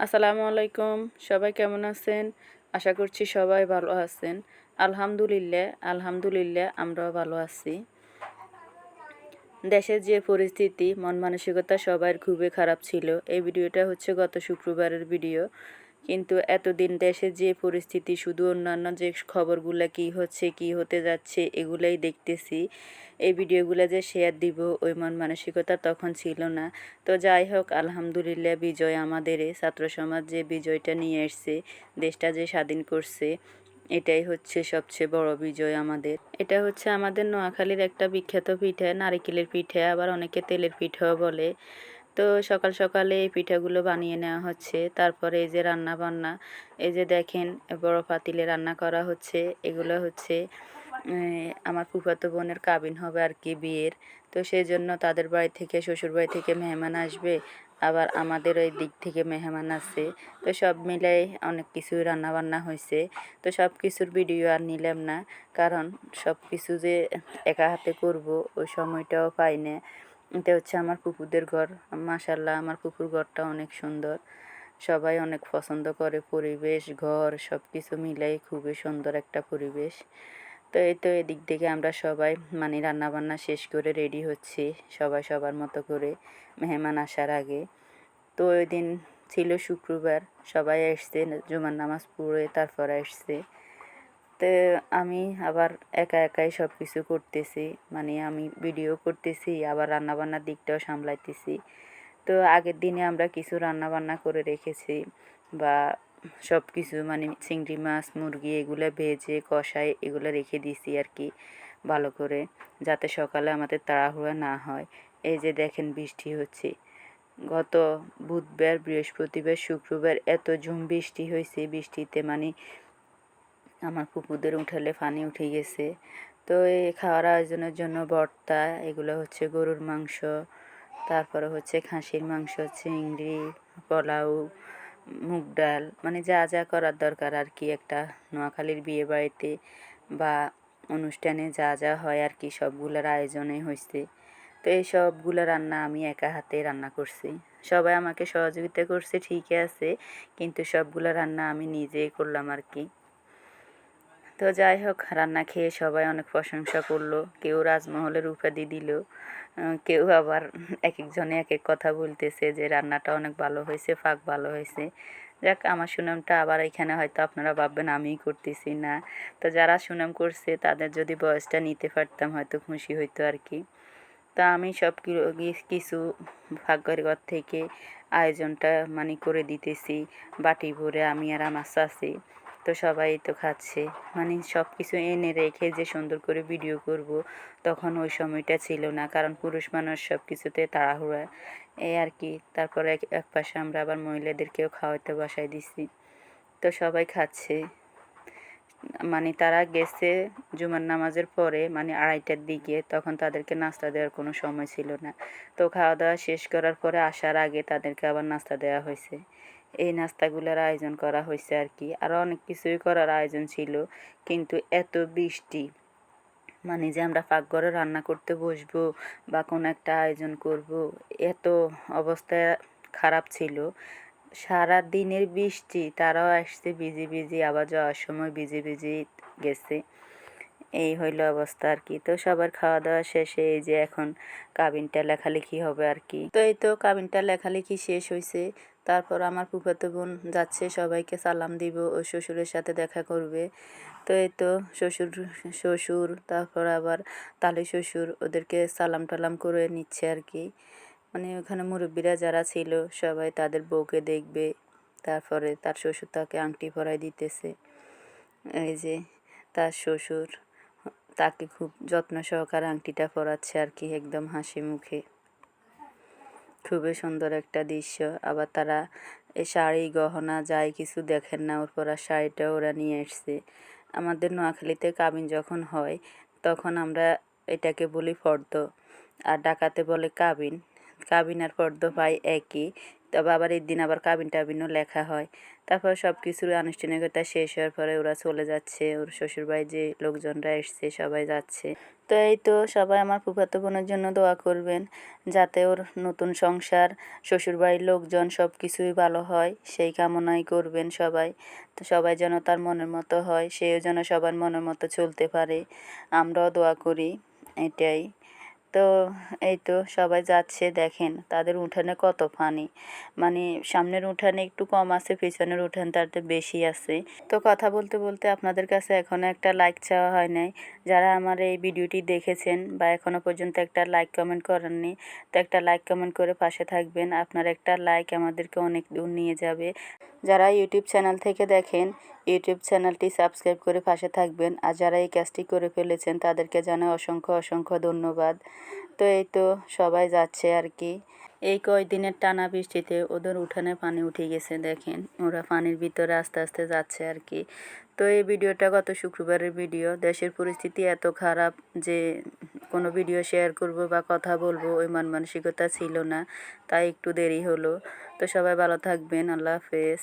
আসসালামু আলাইকুম। সবাই কেমন আছেন? আশা করছি সবাই ভালো আছেন। আলহামদুলিল্লাহ আমরাও ভালো আছি। দেশের যে পরিস্থিতি, মন মানসিকতা সবার খুবই খারাপ ছিল। এই ভিডিওটা হচ্ছে গত শুক্রবারের ভিডিও। কিন্তু এতদিন দেশের যে পরিস্থিতি, শুধু অন্যান্য যে খবরগুলা কি হচ্ছে, কি হতে যাচ্ছে এগুলাই দেখতেছি। এই ভিডিওগুলো যে শেয়ার দিব ওই মন মানসিকতা তখন ছিল না। তো যাই হোক, আলহামদুলিল্লাহ বিজয় আমাদেরই। ছাত্র সমাজ যে বিজয়টা নিয়ে এসছে, দেশটা যে স্বাধীন করছে, এটাই হচ্ছে সবচেয়ে বড় বিজয় আমাদের। এটা হচ্ছে আমাদের নোয়াখালীর একটা বিখ্যাত পিঠা, নারিকেলের পিঠা, আবার অনেকে তেলের পিঠাও বলে। তো সকাল সকালে এই পিঠাগুলো বানিয়ে নেওয়া হচ্ছে। তারপরে এই যে রান্না বান্না, এই যে দেখেন বড় পাতিলে রান্না করা হচ্ছে। এগুলো হচ্ছে আমার ফুফাতো বোনের কাবিন হবে আর কি, বিয়ের। তো সেই জন্য তাদের বাড়ি থেকে, শ্বশুর বাড়ি থেকে মেহমান আসবে, আবার আমাদের ওই দিক থেকে মেহমান আছে। তো সব মিলাই অনেক কিছুই রান্নাবান্না হয়েছে। তো সব কিছুর ভিডিও আর নিলাম না, কারণ সব কিছু যে একা হাতে করব ওই সময়টাও পাই না। এটা হচ্ছে আমার পুকুরদের ঘর। মাশাল্লাহ, আমার পুকুর ঘরটা অনেক সুন্দর। সবাই অনেক পছন্দ করে পরিবেশ, ঘর সব কিছু মিলাই খুবই সুন্দর একটা পরিবেশ। তো এই তো এদিক থেকে আমরা সবাই মানে রান্নাবান্না শেষ করে রেডি হচ্ছি, সবাই সবার মতো করে মেহমান আসার আগে। তো ওই দিন ছিল শুক্রবার, সবাই আসছে, জুমার নামাজ পড়ে তারপরে আসছে। তো আমি আবার একা একাই সব কিছু করতেছি, মানে আমি ভিডিও করতেছি, আবার রান্নাবান্নার দিকটাও সামলাইতেছি। তো আগের দিনে আমরা কিছু রান্নাবান্না করে রেখেছি, বা সব কিছু মানে চিংড়ি মাছ, মুরগি এগুলো ভেজে কষায় এগুলো রেখে দিছি আর কি, ভালো করে, যাতে সকালে আমাদের তাড়াহুড়া না হয়। এই যে দেখেন বৃষ্টি হচ্ছে। গত বুধবার, বৃহস্পতিবার, শুক্রবার এত ঝুম বৃষ্টি হয়েছে, বৃষ্টিতে মানে আমার পুকুরদের উঠালে পানি উঠে গেছে। তো এই খাওয়ার আয়োজনের জন্য ভর্তা, এগুলো হচ্ছে গরুর মাংস, তারপরে হচ্ছে খাসির মাংস, চিংড়ি, পোলাও, মুগ ডাল, মানে যা যা করার দরকার আর কি একটা নোয়াখালীর বিয়ে বাড়িতে বা অনুষ্ঠানে যা যা হয় আর কি, সবগুলোর আয়োজনে হয়েছে। তো এই সবগুলো রান্না আমি একা হাতে রান্না করছি। সবাই আমাকে সহযোগিতা করছে ঠিকই আছে, কিন্তু সবগুলো রান্না আমি নিজেই করলাম আর কি। তো যাই হোক, রান্না খেয়ে সবাই অনেক প্রশংসা করলো, কেউ রাজমহলের উপাধি দিল, কেউ আবার এক একজনে এক এক কথা বলতেছে যে রান্নাটা অনেক ভালো হয়েছে, ফাঁক ভালো হয়েছে। যাক, আমার সুনামটা আবার এখানে হয়তো আপনারা ভাববেন আমিই করতেছি না। তো যারা সুনাম করছে তাদের যদি বয়সটা নিতে পারতাম হয়তো খুশি হইতো আর কি। তা আমি সব কিছু ভাগ্যের থেকে আয়োজনটা মানে করে দিতেছি, বাটি ভরে আমি আর আমার চাচি। তো সবাই তো খাচ্ছে, মানে সব কিছু এনে রেখে যে সুন্দর করে ভিডিও করব, তখন ওই সময়টা ছিল না, কারণ পুরুষ মানুষ সব কিছুতে তাড়াহুড়া, এই আর কি। তারপরে এক পাশে আমরা আবার মহিলাদেরকেও খাওয়াতে বসাই দিছি। তো সবাই খাচ্ছে, মানে তারা গেছে জুমার নামাজের পরে, মানে 2:30টার দিকে, তখন তাদেরকে নাস্তা দেওয়ার কোনো সময় ছিল না। তো খাওয়া দাওয়া শেষ করার পরে আসার আগে তাদেরকে আবার নাস্তা দেওয়া হয়েছে। এই নাস্তাগুলোর আয়োজন করা হয়েছে আর কি। আরও অনেক কিছুই করার আয়োজন ছিল, কিন্তু এত বৃষ্টি, মানে যে আমরা পাকঘরে রান্না করতে বসবো বা কোনো একটা আয়োজন করব, এত অবস্থা খারাপ ছিল। সারা দিনের বৃষ্টি, তারাও আসছে ভিজি ভিজি, আবার যাওয়ার সময় ভিজি ভিজি গেছে। এই হইল অবস্থা আর কি। তো সবার খাওয়া দাওয়া শেষে এই যে এখন কাবিনটা লেখালেখি হবে আর কি। তো এই তো কাবিনটা লেখালেখি শেষ হয়েছে। তারপর আমার ফুফাতো বোন যাচ্ছে সবাইকে সালাম দিব, ও শ্বশুরের সাথে দেখা করবে। তো এই তো শ্বশুর শ্বশুর তারপর আবার তালি শ্বশুর ওদেরকে সালাম টালাম করে নিচ্ছে আর কি। মানে ওখানে মুরব্বীরা যারা ছিল সবাই তাদের বউকে দেখবে, তারপরে তার শ্বশুর তাকে আংটি পরাই দিতেছে। এই যে তার শ্বশুর তাকে খুব যত্ন সহকারে আংটিটা পরাচ্ছে আর কি, একদম হাসি মুখে। খুবই সুন্দর একটা দৃশ্য। আবার তারা এই শাড়ি গহনা যাই কিছু দেখেন না, ওর পরা শাড়িটা ওরা নিয়ে এসছে। আমাদের নোয়াখালীতে কাবিন যখন হয় তখন আমরা এটাকে বলি ফর্দ, আর ডাকাতে বলে কাবিন। কাবিন আর ফর্দ পাই একই, তবে আবার এই দিন আবার কাবিন টাবিনও লেখা হয়। তারপর সব কিছুর আনুষ্ঠানিকতা শেষ হওয়ার পরে ওরা চলে যাচ্ছে, ওর শ্বশুরবাড়ি যে লোকজনরা এসছে সবাই যাচ্ছে। তো এই তো সবাই আমার ফুফাতো বোনের জন্য দোয়া করবেন, যাতে ওর নতুন সংসার, শ্বশুরবাড়ির লোকজন সব কিছুই ভালো হয়, সেই কামনাই করবেন সবাই। তো সবাই যেন তার মনের মতো হয়, সেও যেন সবার মনের মতো চলতে পারে, আমরাও দোয়া করি, এটাই। তো এই তো সবাই যাচ্ছে, দেখেন তাদের উঠানে কত পানি, মানে সামনের উঠানে একটু কম আছে, পিছনের উঠানটাতে বেশি আছে। তো কথা বলতে বলতে আপনাদের কাছে এখনও একটা লাইক চাওয়া হয় নাই। যারা আমার এই ভিডিওটি দেখেছেন বা এখনও পর্যন্ত একটা লাইক কমেন্ট করেননি, তো একটা লাইক কমেন্ট করে পাশে থাকবেন। আপনার একটা লাইক আমাদেরকে অনেক দূর নিয়ে যাবে। যারা ইউটিউব চ্যানেল থেকে দেখেন, ইউটিউব চ্যানেলটি সাবস্ক্রাইব করে পাশে থাকবেন। আর যারা এই কাজটি করে ফেলেছেন তাদেরকে জানাই অসংখ্য অসংখ্য ধন্যবাদ। তো এই তো সবাই যাচ্ছে আর কি। এই কয়দিনের টানা বৃষ্টিতে ওদের উঠানে পানি উঠে গেছে, দেখেন ওরা পানির ভিতরে আস্তে আস্তে যাচ্ছে আর কি। তো এই ভিডিওটা গত শুক্রবারের ভিডিও। দেশের পরিস্থিতি এত খারাপ যে কোনো ভিডিও শেয়ার করব বা কথা বলবো ওই মন মানসিকতা ছিল না, তাই একটু দেরি হলো। তো সবাই ভালো থাকবেন, আল্লাহ হাফেজ।